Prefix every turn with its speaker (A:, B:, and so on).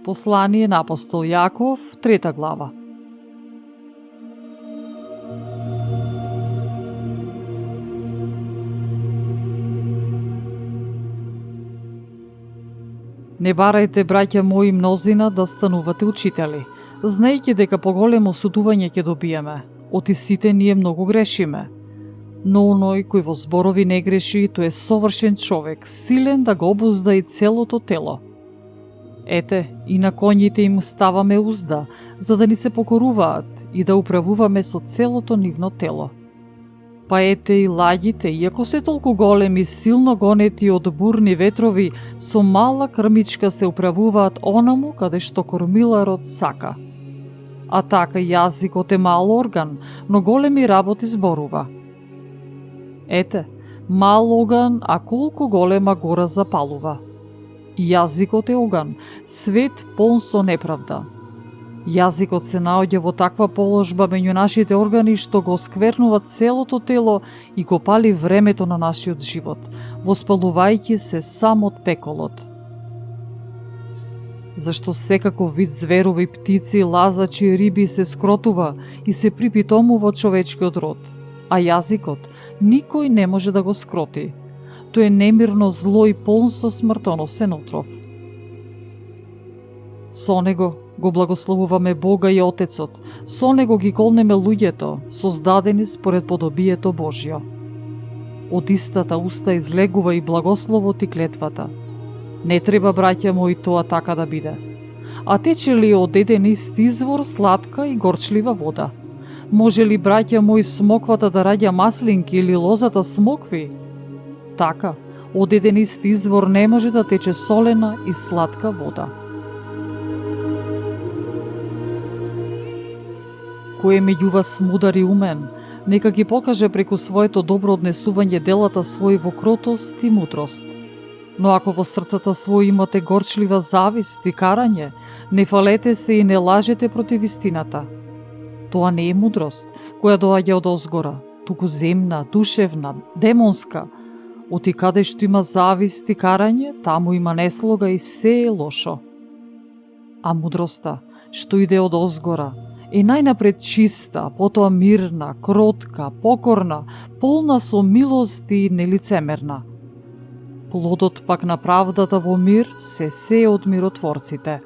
A: Послание на апостол Јаков, 3 глава. Не барајте, браќа мои, мнозина да станувате учители, знаејќи дека поголемо судување ќе добиеме, оти сите ние многу грешиме. Но оној кој во зборови не греши, тој е совршен човек, силен да го обузда и целото тело. Ете, и на коњите им ставаме узда, за да ни се покоруваат и да управуваме со целото нивно тело. Па ете и лагите, иако се толку големи, силно гонети од бурни ветрови, со мала крмичка се управуваат онаму каде што кормиларот сака. А така јазикот е мал орган, но големи работи зборува. Ете, мал оган, а колку голема гора запалува. Јазикот е оган, свет полн со неправда. Јазикот се наоѓа во таква положба меѓу нашите органи што го сквернува целото тело и го пали времето на нашиот живот, воспалувајќи се сам од пеколот. Зашто секаков вид зверови, птици, лазачи, риби се скротува и се припитомува од човечкиот род, а јазикот никој не може да го скроти. Тој е немирно зло и полн со смртоносен отров. Со него го благословуваме Бога и Отецот, со него ги колнеме луѓето, создадени според подобието Божјо. Од истата уста излегува и благословот и клетвата. Не треба, браќа мои, тоа така да биде. А тече ли од еден ист извор сладка и горчлива вода? Може ли, браќа мои, смоквата да раѓа маслинки или лозата смокви? Така, од еден ист извор не може да тече солена и сладка вода. Кој е меѓу вас мудар и умен, нека ги покаже преку своето добро однесување делата своји во кротост и мудрост. Но ако во срцата своји имате горчлива завист и карање, не фалете се и не лажете против истината. Тоа не е мудрост, која доаѓа од озгора, туку земна, душевна, демонска. Оти каде што има завист и карање, таму има неслога и се е лошо. А мудроста, што иде од озгора, е најнапред чиста, потоа мирна, кротка, покорна, полна со милост и нелицемерна. Плодот пак на правдата во мир се од миротворците.